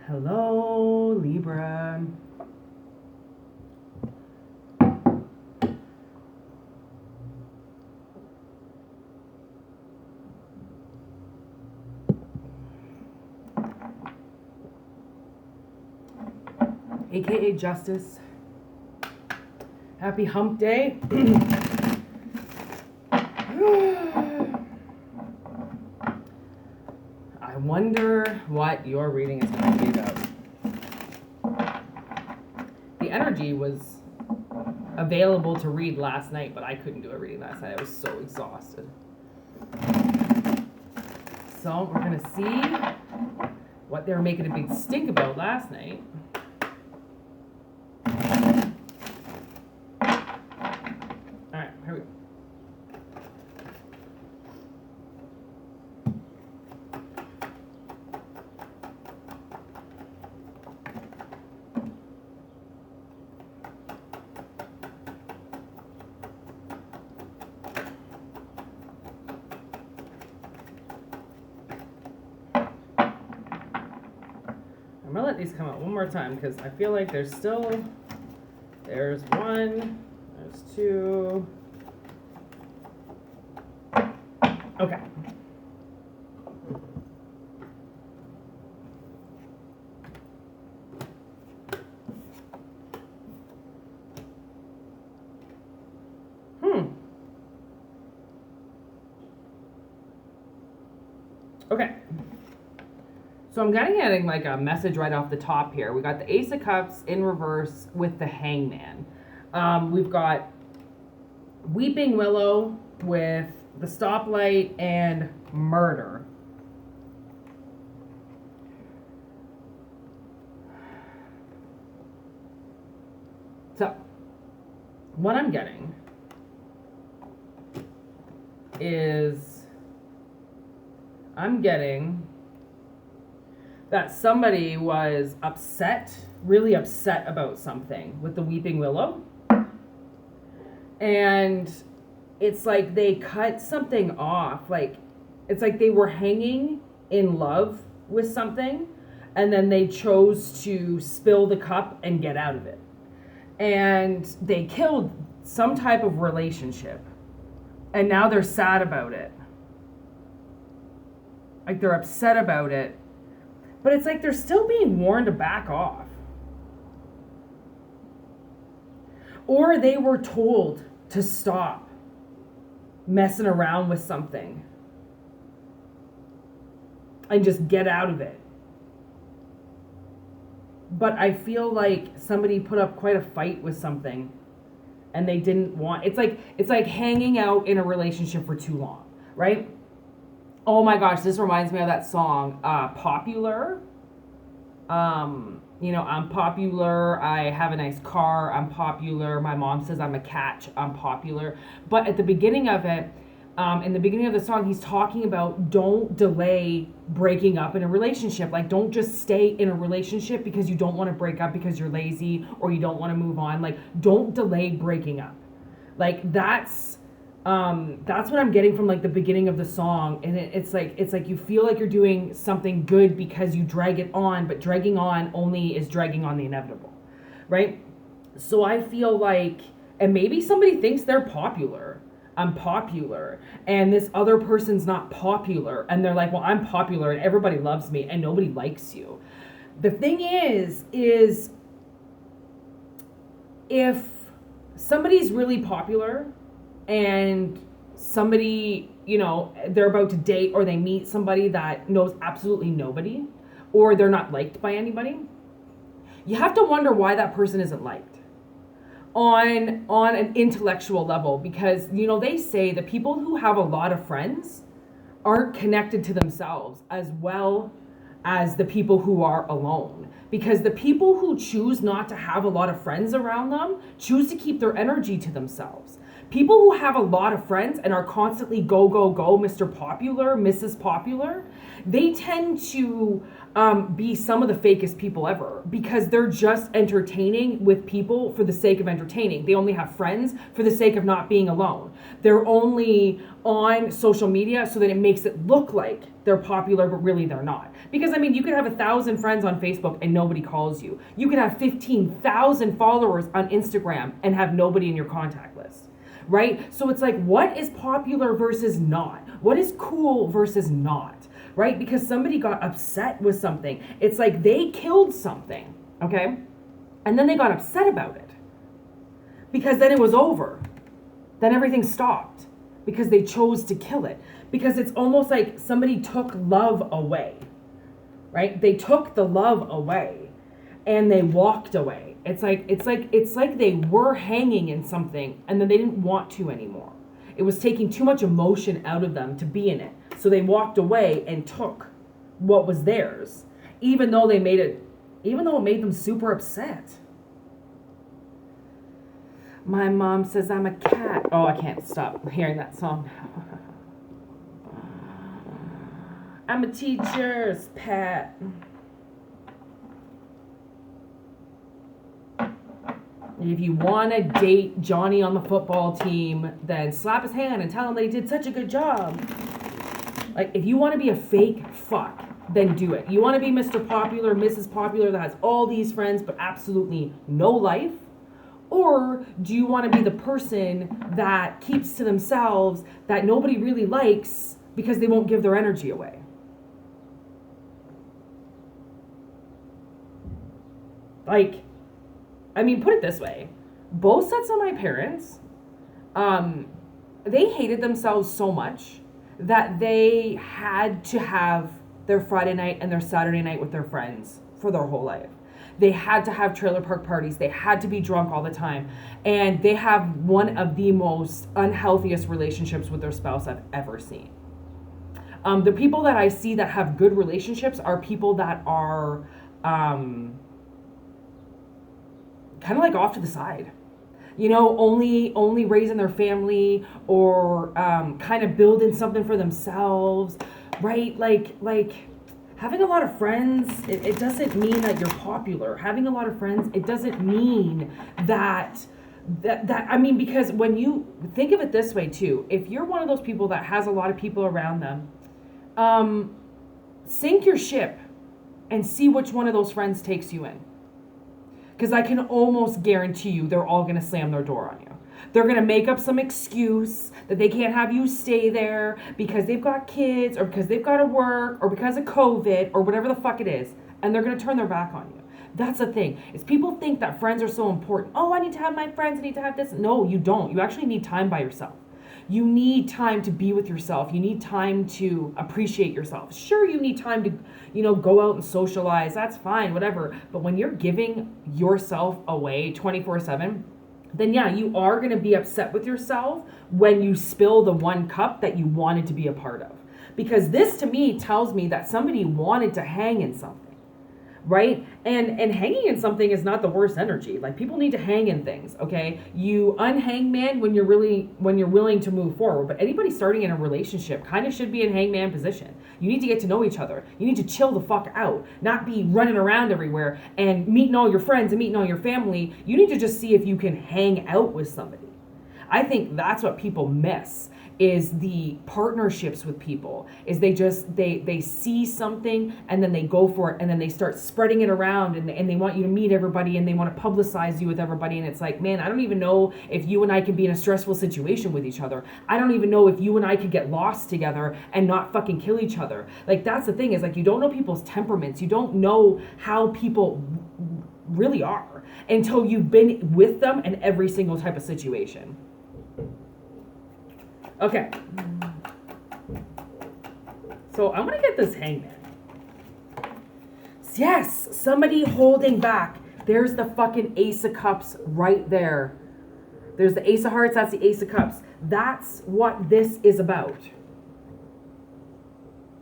Hello, Libra. AKA Justice. Happy hump day. I wonder what your reading is going to be about. The energy was available to read last night, but I couldn't do a reading last night. I was so exhausted. So we're going to see what they were making a big stink about last night. All right, here we go. I'm gonna let these come out one more time because I feel like there's one, there's two. Okay. Okay. So I'm getting like a message right off the top here. We got the Ace of Cups in reverse with the Hangman. We've got Weeping Willow with the Stoplight and Murder. So what I'm getting is that somebody was really upset about something with the Weeping Willow. And it's like they cut something off. Like, it's like they were hanging in love with something, and then they chose to spill the cup and get out of it. And they killed some type of relationship. And now they're sad about it. Like, they're upset about it. But it's like they're still being warned to back off. Or they were told to stop messing around with something and just get out of it. But I feel like somebody put up quite a fight with something and they didn't want, it's like hanging out in a relationship for too long, right? Oh my gosh, this reminds me of that song, Popular. I'm popular, I have a nice car, I'm popular, my mom says I'm a catch, I'm popular. But at the beginning of it, in the beginning of the song, he's talking about don't delay breaking up in a relationship. Like, don't just stay in a relationship because you don't want to break up because you're lazy or you don't want to move on. Like, don't delay breaking up. Like, that's what I'm getting from like the beginning of the song. And it's like you feel like you're doing something good because you drag it on, but dragging on only is dragging on the inevitable, right? So I feel like, and maybe somebody thinks they're popular. I'm popular, and this other person's not popular, and they're like, well, I'm popular and everybody loves me and nobody likes you. The thing is if somebody's really popular and somebody, they're about to date or they meet somebody that knows absolutely nobody, or they're not liked by anybody, you have to wonder why that person isn't liked on an intellectual level. Because, they say the people who have a lot of friends aren't connected to themselves as well as the people who are alone. Because the people who choose not to have a lot of friends around them choose to keep their energy to themselves. People who have a lot of friends and are constantly go, go, go, Mr. Popular, Mrs. Popular, they tend to be some of the fakest people ever, because they're just entertaining with people for the sake of entertaining. They only have friends for the sake of not being alone. They're only on social media so that it makes it look like they're popular, but really they're not. Because I mean, you could have 1,000 friends on Facebook and nobody calls you. You could have 15,000 followers on Instagram and have nobody in your contact list, right? So it's like, what is popular versus not? What is cool versus not? Right? Because somebody got upset with something. It's like they killed something, okay? And then they got upset about it. Because then it was over. Then everything stopped. Because they chose to kill it. Because it's almost like somebody took love away. Right? They took the love away. And they walked away. It's like they were hanging in something and then they didn't want to anymore. It was taking too much emotion out of them to be in it. So they walked away and took what was theirs, even though it made them super upset. My mom says I'm a cat. Oh, I can't stop hearing that song. I'm a teacher's pet. If you want to date Johnny on the football team, then slap his hand and tell him that he did such a good job. Like, if you want to be a fake fuck, then do it. You want to be Mr. Popular, Mrs. Popular that has all these friends but absolutely no life? Or do you want to be the person that keeps to themselves, that nobody really likes because they won't give their energy away? Like, I mean, put it this way. Both sets of my parents, they hated themselves so much that they had to have their Friday night and their Saturday night with their friends for their whole life. They had to have trailer park parties. They had to be drunk all the time. And they have one of the most unhealthiest relationships with their spouse I've ever seen. The people that I see that have good relationships are people that are kind of like off to the side. You know, only raising their family, or kind of building something for themselves, right? Like having a lot of friends, it doesn't mean that you're popular. Having a lot of friends, it doesn't mean that I mean, because when you think of it this way too, if you're one of those people that has a lot of people around them, sink your ship and see which one of those friends takes you in. Because I can almost guarantee you they're all going to slam their door on you. They're going to make up some excuse that they can't have you stay there because they've got kids, or because they've got to work, or because of COVID, or whatever the fuck it is. And they're going to turn their back on you. That's the thing. Is people think that friends are so important. Oh, I need to have my friends. I need to have this. No, you don't. You actually need time by yourself. You need time to be with yourself. You need time to appreciate yourself. Sure, you need time to, go out and socialize. That's fine, whatever. But when you're giving yourself away 24/7, then yeah, you are going to be upset with yourself when you spill the one cup that you wanted to be a part of. Because this to me tells me that somebody wanted to hang in something. Right? And hanging in something is not the worst energy. Like, people need to hang in things, okay? You unhang man when you're willing to move forward. But anybody starting in a relationship kind of should be in hangman position. You need to get to know each other. You need to chill the fuck out, not be running around everywhere and meeting all your friends and meeting all your family. You need to just see if you can hang out with somebody. I think that's what people miss, is the partnerships with people. Is they see something and then they go for it, and then they start spreading it around, and they want you to meet everybody, and they want to publicize you with everybody. And it's like, man, I don't even know if you and I could be in a stressful situation with each other. I don't even know if you and I could get lost together and not fucking kill each other. Like, that's the thing, is like, you don't know people's temperaments. You don't know how people really are until you've been with them in every single type of situation. Okay. So I'm going to get this hangman. Yes, somebody holding back. There's the fucking Ace of Cups right there. There's the Ace of Hearts, that's the Ace of Cups. That's what this is about.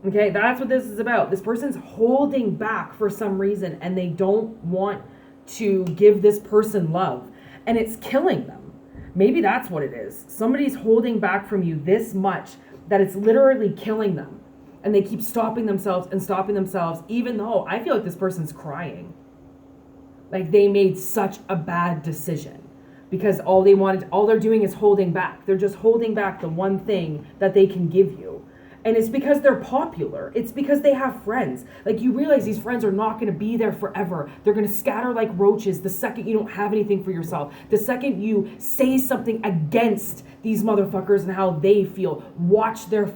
Okay, that's what this is about. This person's holding back for some reason, and they don't want to give this person love. And it's killing them. Maybe that's what it is. Somebody's holding back from you this much that it's literally killing them. And they keep stopping themselves, even though I feel like this person's crying. Like they made such a bad decision because all they're doing is holding back. They're just holding back the one thing that they can give you. And it's because they're popular. It's because they have friends. Like you realize these friends are not going to be there forever. They're going to scatter like roaches the second you don't have anything for yourself. The second you say something against these motherfuckers and how they feel, watch their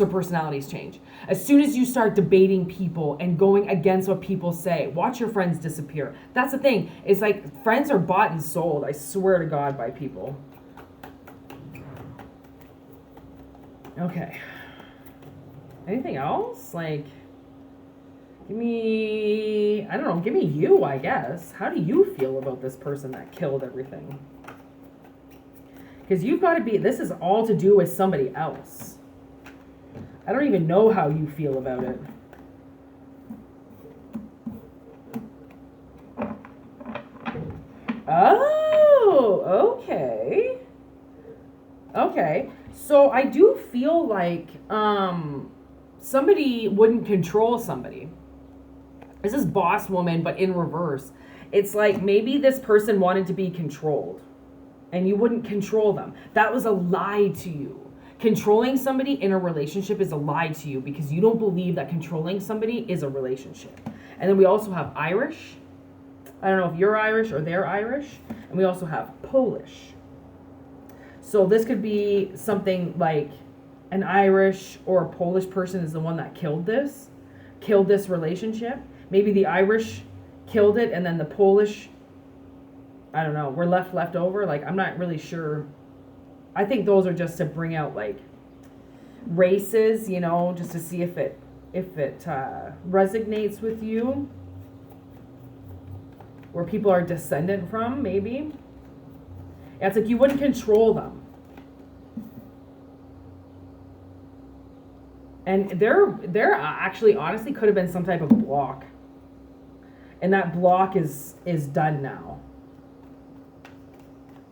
personalities change. As soon as you start debating people and going against what people say, watch your friends disappear. That's the thing. It's like friends are bought and sold, I swear to God, by people. Okay. Anything else? Like, give me you, I guess. How do you feel about this person that killed everything? Because you've got to be, this is all to do with somebody else. I don't even know how you feel about it. Oh, okay. Okay. So I do feel like somebody wouldn't control somebody. This is boss woman, but in reverse. It's like maybe this person wanted to be controlled and you wouldn't control them. That was a lie to you. Controlling somebody in a relationship is a lie to you because you don't believe that controlling somebody is a relationship. And then we also have Irish. I don't know if you're Irish or they're Irish. And we also have Polish. So this could be something like an Irish or a Polish person is the one that killed this relationship. Maybe the Irish killed it and then the Polish, I don't know, were left over. Like, I'm not really sure. I think those are just to bring out like races, you know, just to see if it resonates with you. Where people are descendant from, maybe. Yeah, it's like you wouldn't control them. And there actually honestly could have been some type of block. And that block is done now.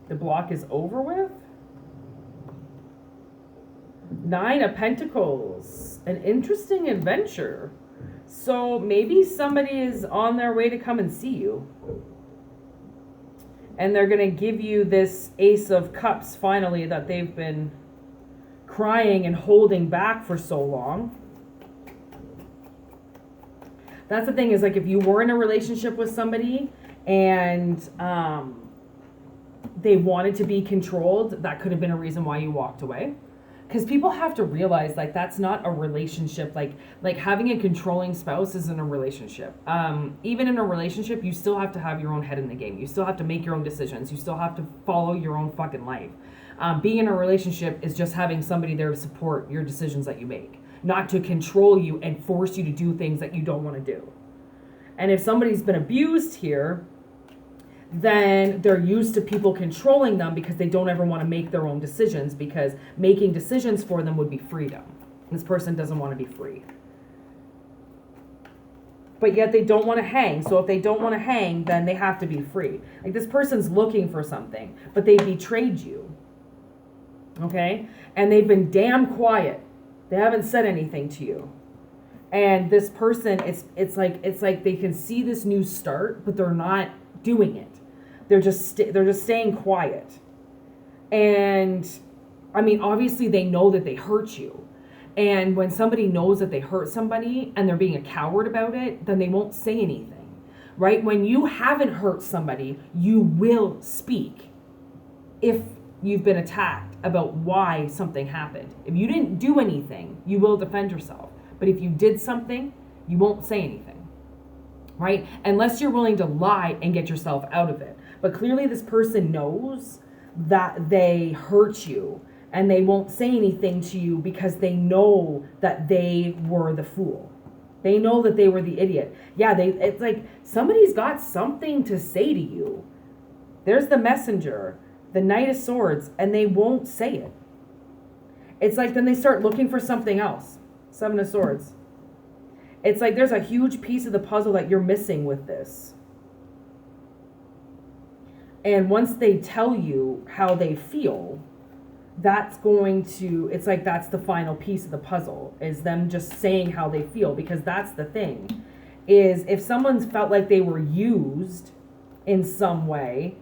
The block is over with. 9 of Pentacles. An interesting adventure. So maybe somebody is on their way to come and see you. And they're going to give you this Ace of Cups finally that they've been crying and holding back for so long. That's the thing is like if you were in a relationship with somebody and they wanted to be controlled, that could have been a reason why you walked away. Because people have to realize like that's not a relationship. Like having a controlling spouse isn't a relationship. Even in a relationship, you still have to have your own head in the game. You still have to make your own decisions. You still have to follow your own fucking life. Being in a relationship is just having somebody there to support your decisions that you make, not to control you and force you to do things that you don't want to do. And if somebody's been abused here, then they're used to people controlling them because they don't ever want to make their own decisions, because making decisions for them would be freedom. And this person doesn't want to be free. But yet they don't want to hang. So if they don't want to hang, then they have to be free. Like this person's looking for something, but they betrayed you. Okay? And they've been damn quiet. They haven't said anything to you. And this person, it's like they can see this new start, but they're not doing it. They're just staying quiet. And I mean, obviously they know that they hurt you. And when somebody knows that they hurt somebody and they're being a coward about it, then they won't say anything, right? When you haven't hurt somebody, you will speak if you've been attacked about why something happened. If you didn't do anything, you will defend yourself. But if you did something, you won't say anything, right? Unless you're willing to lie and get yourself out of it. But clearly this person knows that they hurt you and they won't say anything to you because they know that they were the fool. They know that they were the idiot. Yeah, it's like somebody's got something to say to you. There's the messenger, the Knight of Swords, and they won't say it. It's like then they start looking for something else. 7 of Swords. It's like there's a huge piece of the puzzle that you're missing with this. And once they tell you how they feel, that's going to, it's like that's the final piece of the puzzle, is them just saying how they feel. Because that's the thing, is if someone's felt like they were used in some way,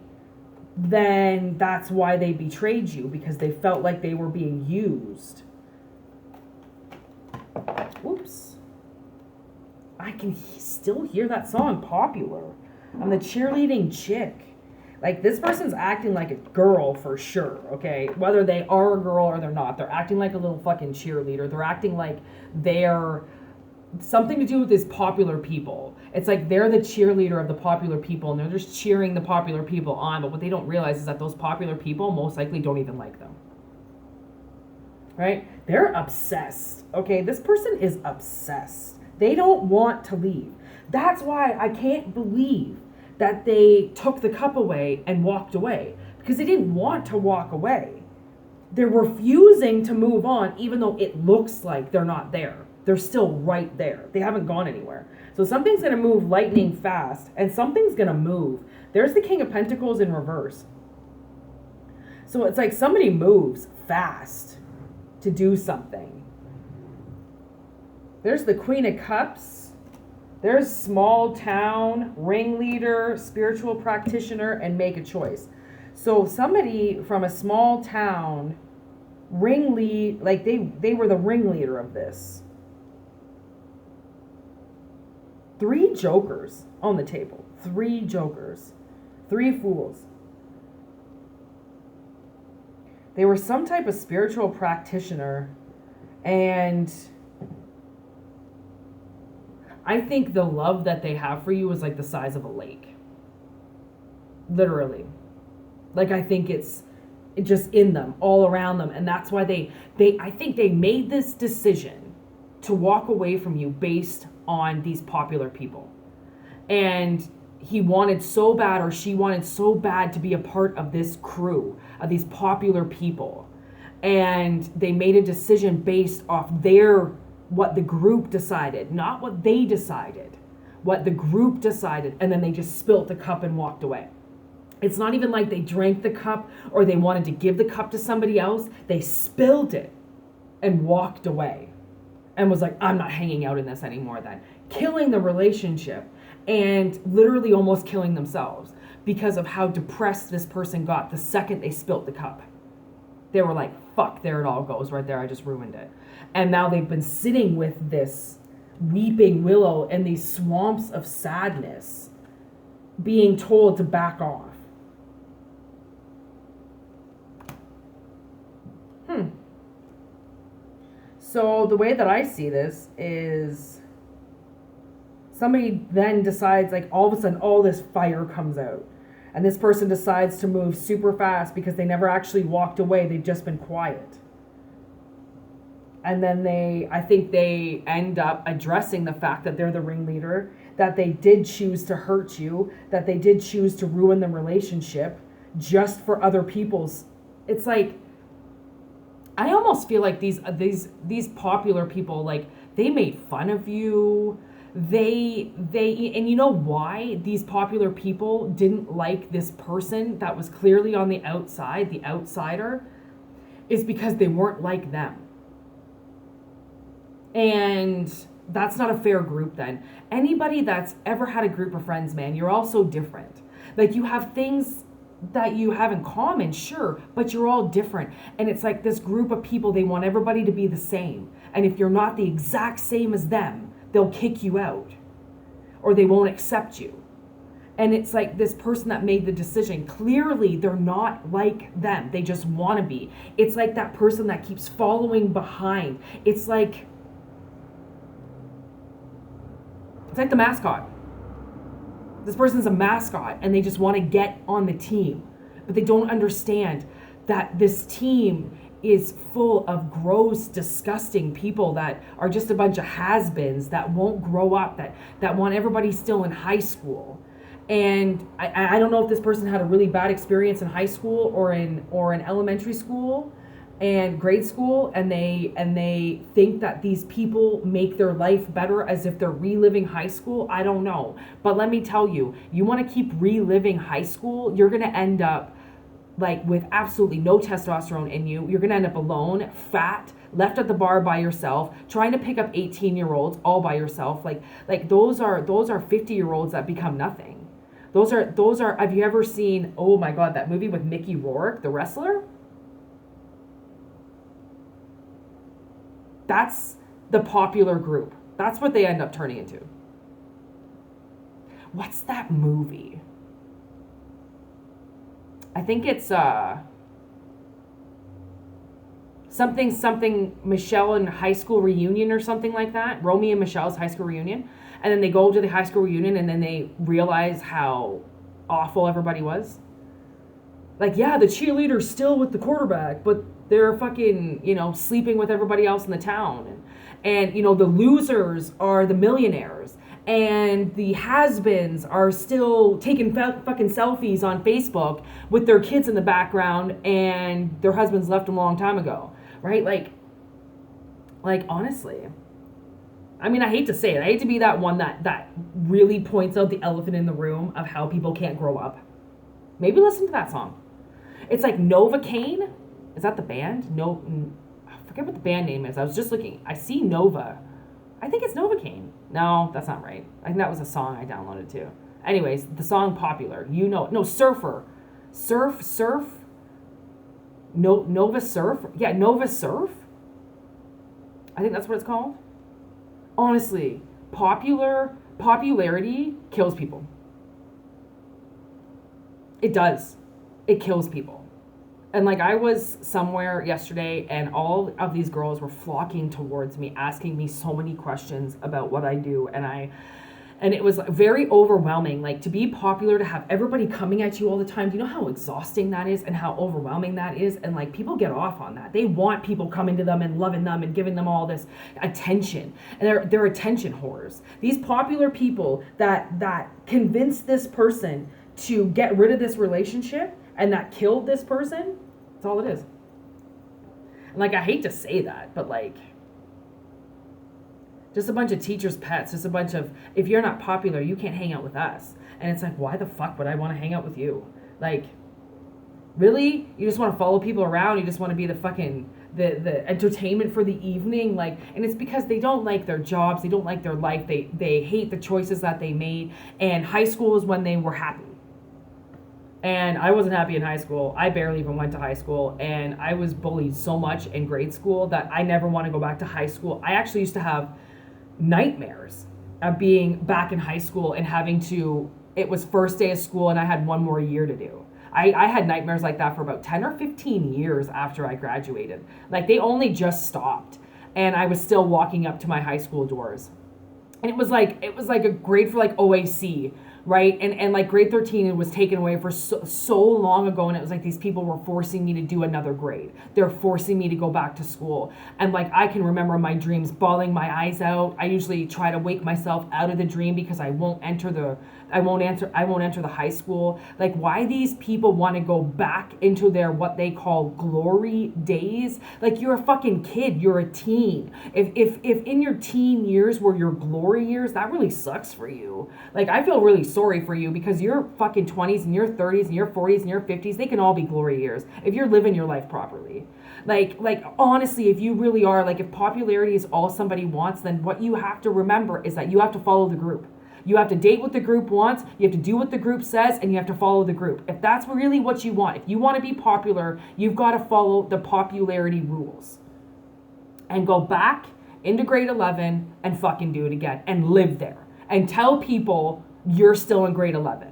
then that's why they betrayed you, because they felt like they were being used. Whoops. I can still hear that song, Popular. I'm the cheerleading chick. Like, this person's acting like a girl for sure, okay? Whether they are a girl or they're not, they're acting like a little fucking cheerleader. They're acting like they're something to do with these popular people. It's like they're the cheerleader of the popular people, and they're just cheering the popular people on. But what they don't realize is that those popular people most likely don't even like them. Right? They're obsessed, okay? This person is obsessed. They don't want to leave. That's why I can't believe that they took the cup away and walked away, because they didn't want to walk away. They're refusing to move on, even though it looks like they're not there. They're still right there. They haven't gone anywhere. So something's going to move lightning fast, and something's going to move. There's the King of Pentacles in reverse. So it's like somebody moves fast to do something. There's the Queen of Cups. There's small town, ringleader, spiritual practitioner, and make a choice. So somebody from a small town, ringlead, like they were the ringleader of this. 3 jokers on the table. 3 jokers. 3 fools. They were some type of spiritual practitioner, and I think the love that they have for you is like the size of a lake. Literally. Like, I think it's just in them, all around them. And that's why I think they made this decision to walk away from you based on these popular people. And he wanted so bad, or she wanted so bad, to be a part of this crew of these popular people. And they made a decision based off what the group decided, not what they decided, what the group decided. And then they just spilt the cup and walked away. It's not even like they drank the cup or they wanted to give the cup to somebody else. They spilled it and walked away and was like, I'm not hanging out in this anymore then. Killing the relationship and literally almost killing themselves because of how depressed this person got the second they spilt the cup. They were like, fuck, there it all goes right there. I just ruined it. And now they've been sitting with this weeping willow and these swamps of sadness, being told to back off. So the way that I see this is somebody then decides, like, all of a sudden all this fire comes out. And this person decides to move super fast because they never actually walked away. They've just been quiet. And then I think they end up addressing the fact that they're the ringleader, that they did choose to hurt you, that they did choose to ruin the relationship just for other people's. It's like, I almost feel like these popular people, like, they made fun of you. They and you know why these popular people didn't like this person that was clearly on the outside, the outsider, is because they weren't like them. And that's not a fair group then. Anybody that's ever had a group of friends, man, you're all so different. Like, you have things that you have in common, sure, but you're all different. And it's like this group of people, they want everybody to be the same. And if you're not the exact same as them, they'll kick you out or they won't accept you. And it's like this person that made the decision, clearly they're not like them. They just want to be. It's like that person that keeps following behind. It's like the mascot. This person's a mascot and they just want to get on the team. But they don't understand that this team is full of gross, disgusting people that are just a bunch of has-beens that won't grow up, that want everybody still in high school. And I don't know if this person had a really bad experience in high school or in elementary school, and grade school, and they think that these people make their life better as if they're reliving high school. I don't know. But let me tell you, you want to keep reliving high school, you're going to end up like with absolutely no testosterone in you. You're going to end up alone, fat, left at the bar by yourself, trying to pick up 18-year-olds all by yourself. Like those are 50-year-olds that become nothing. Those are have you ever seen, oh my God, that movie with Mickey Rourke, the wrestler? That's the popular group. That's what they end up turning into. What's that movie? I think it's something Michelle and high school reunion or something like that. Romy and Michelle's high school reunion. And then they go to the high school reunion and then they realize how awful everybody was. Like, yeah, the cheerleader's still with the quarterback, but they're fucking, sleeping with everybody else in the town. And the losers are the millionaires. And the has-beens are still taking fucking selfies on Facebook with their kids in the background, and their husbands left them a long time ago, right? Like honestly, I mean, I hate to say it. I hate to be that one that really points out the elephant in the room of how people can't grow up. Maybe listen to that song. It's like Novocaine. Is that the band? No, I forget what the band name is. I was just looking. I see Nova. I think it's Novocaine. No, that's not right. I think that was a song I downloaded too. Anyways, the song Popular. No, Surfer. Surf. No, Nova Surf. Yeah, Nova Surf. I think that's what it's called. Honestly, popularity kills people. It does. It kills people. And like, I was somewhere yesterday and all of these girls were flocking towards me, asking me so many questions about what I do. And it was very overwhelming. Like, to be popular, to have everybody coming at you all the time. Do you know how exhausting that is and how overwhelming that is? And like, people get off on that. They want people coming to them and loving them and giving them all this attention. And they're attention whores. These popular people that convinced this person to get rid of this relationship and that killed this person, that's all it is. And like, I hate to say that, but like, just a bunch of teachers' pets, just a bunch of, if you're not popular, you can't hang out with us. And it's like, why the fuck would I want to hang out with you? Like, really? You just want to follow people around? You just want to be the fucking, the entertainment for the evening? Like, and it's because they don't like their jobs, they don't like their life, they hate the choices that they made, and high school is when they were happy. And I wasn't happy in high school. I barely even went to high school. And I was bullied so much in grade school that I never want to go back to high school. I actually used to have nightmares of being back in high school and having to, it was first day of school and I had one more year to do. I had nightmares like that for about 10 or 15 years after I graduated. Like, they only just stopped. And I was still walking up to my high school doors. And it was like a grade for like OAC, right? And like grade 13, it was taken away for so long ago. And it was like these people were forcing me to do another grade. They're forcing me to go back to school. And like, I can remember my dreams, bawling my eyes out. I usually try to wake myself out of the dream because I won't enter the high school. Like, why these people want to go back into their, what they call glory days? Like, you're a fucking kid, you're a teen. If in your teen years were your glory years, that really sucks for you. Like, I feel really sorry for you because your fucking 20s and your 30s and your 40s and your 50s, they can all be glory years if you're living your life properly. Like honestly, if you really are, like, if popularity is all somebody wants, then what you have to remember is that you have to follow the group. You have to date what the group wants, you have to do what the group says, and you have to follow the group. If that's really what you want, if you want to be popular, you've got to follow the popularity rules. And go back into grade 11 and fucking do it again and live there. And tell people you're still in grade 11.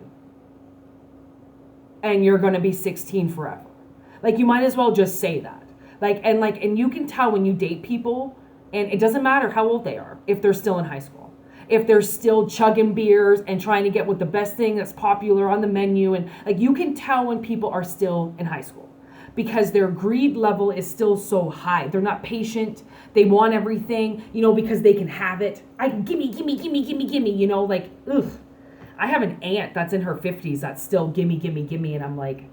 And you're going to be 16 forever. Like, you might as well just say that. And you can tell when you date people, and it doesn't matter how old they are, if they're still in high school. If they're still chugging beers and trying to get with the best thing that's popular on the menu. And like, you can tell when people are still in high school because their greed level is still so high. They're not patient. They want everything, because they can have it. Gimme, like, ugh. I have an aunt that's in her 50s that's still gimme. And I'm like,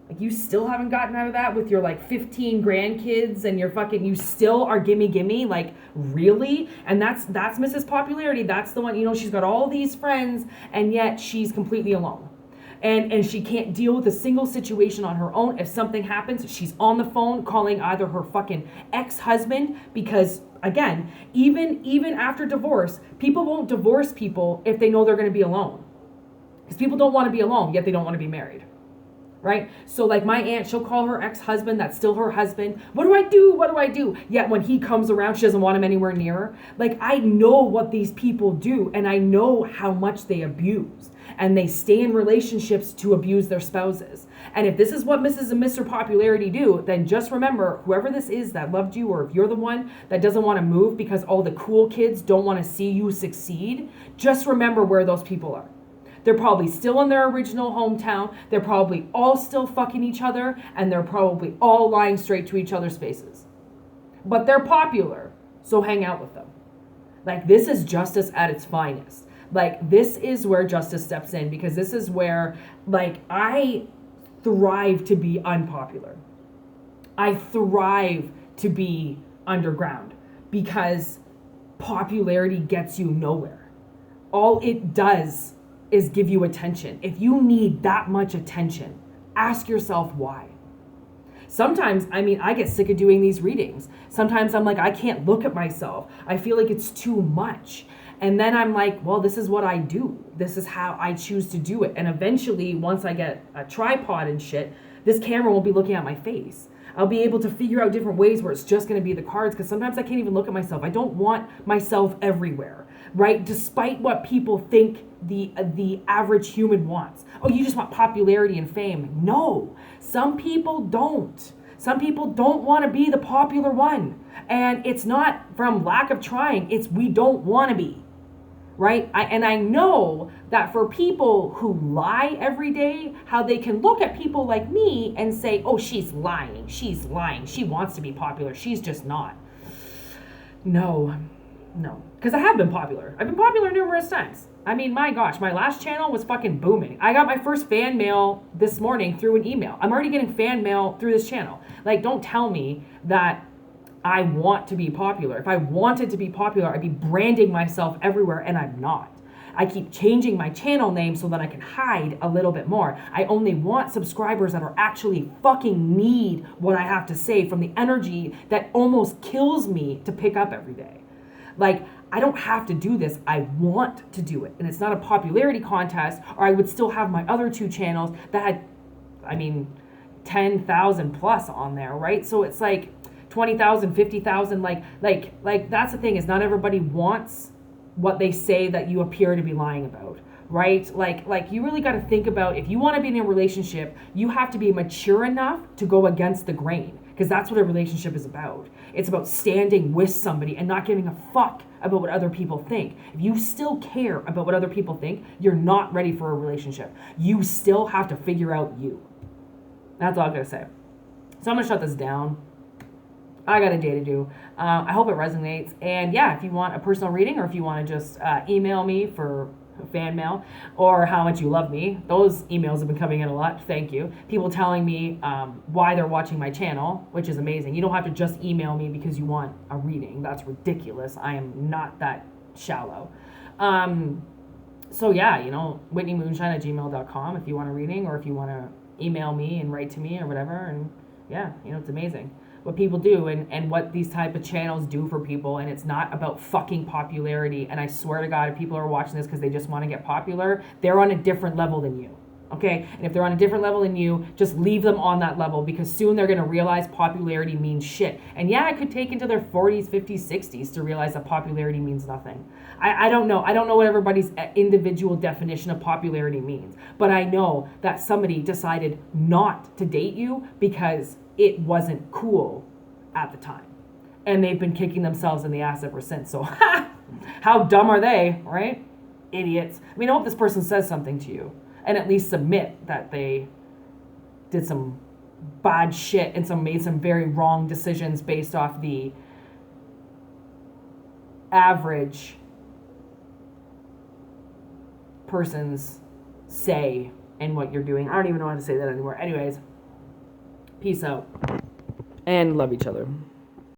Like, you still haven't gotten out of that with your, like, 15 grandkids and your fucking, you still are gimme, like, really? And that's Mrs. Popularity. That's the one, you know, she's got all these friends, and yet she's completely alone. And she can't deal with a single situation on her own. If something happens, she's on the phone calling either her fucking ex-husband, because, again, even after divorce, people won't divorce people if they know they're going to be alone. Because people don't want to be alone, yet they don't want to be married. Right? So, like, my aunt, she'll call her ex-husband, that's still her husband. What do I do? What do I do? Yet when he comes around, she doesn't want him anywhere near her. Like, I know what these people do, and I know how much they abuse. And they stay in relationships to abuse their spouses. And if this is what Mrs. and Mr. Popularity do, then just remember, whoever this is that loved you, or if you're the one that doesn't want to move because all the cool kids don't want to see you succeed, just remember where those people are. They're probably still in their original hometown. They're probably all still fucking each other, and they're probably all lying straight to each other's faces. But they're popular, so hang out with them. Like, this is justice at its finest. Like, this is where justice steps in, because this is where, like, I thrive to be unpopular. I thrive to be underground, because popularity gets you nowhere. All it does is give you attention. If you need that much attention, ask yourself why. Sometimes, I mean, I get sick of doing these readings. Sometimes I'm like, I can't look at myself. I feel like it's too much. And then I'm like, well, this is what I do. This is how I choose to do it. And eventually, once I get a tripod and shit, this camera won't be looking at my face. I'll be able to figure out different ways where it's just going to be the cards, because sometimes I can't even look at myself. I don't want myself everywhere, right? Despite what people think the average human wants. Oh, you just want popularity and fame. No, some people don't. Some people don't want to be the popular one. And it's not from lack of trying. It's we don't want to be. Right? I know that for people who lie every day, how they can look at people like me and say, oh, she's lying. She's lying. She wants to be popular. She's just not. No. Because I have been popular. I've been popular numerous times. I mean, my gosh, my last channel was fucking booming. I got my first fan mail this morning through an email. I'm already getting fan mail through this channel. Like, don't tell me that I want to be popular. If I wanted to be popular, I'd be branding myself everywhere, and I'm not. I keep changing my channel name so that I can hide a little bit more. I only want subscribers that are actually fucking need what I have to say, from the energy that almost kills me to pick up every day. Like, I don't have to do this. I want to do it. And it's not a popularity contest, or I would still have my other two channels that had, I mean, 10,000 plus on there, right? So it's like 20,000, 50,000, like that's the thing, is not everybody wants what they say that you appear to be lying about, right? Like you really got to think about, if you want to be in a relationship, you have to be mature enough to go against the grain, because that's what a relationship is about. It's about standing with somebody and not giving a fuck about what other people think. If you still care about what other people think, you're not ready for a relationship. You still have to figure out you. That's all I'm going to say. So I'm going to shut this down. I got a day to do. I hope it resonates. And yeah, if you want a personal reading, or if you want to just email me for fan mail, or how much you love me, those emails have been coming in a lot. Thank you. People telling me why they're watching my channel, which is amazing. You don't have to just email me because you want a reading. That's ridiculous. I am not that shallow. So yeah, you know, whitneymoonshine@gmail.com if you want a reading, or if you want to email me and write to me or whatever. And yeah, you know, it's amazing what people do and what these type of channels do for people. And it's not about fucking popularity. And I swear to God, if people are watching this because they just want to get popular, they're on a different level than you. Okay? And if they're on a different level than you, just leave them on that level, because soon they're going to realize popularity means shit. And yeah, it could take into their 40s, 50s, 60s to realize that popularity means nothing. I don't know. I don't know what everybody's individual definition of popularity means. But I know that somebody decided not to date you because it wasn't cool at the time. And they've been kicking themselves in the ass ever since. So how dumb are they, right? Idiots. I mean, I hope this person says something to you, and at least submit that they did some bad shit and made some very wrong decisions based off the average person's say and what you're doing. I don't even know how to say that anymore. Anyways, Peace out. And love each other.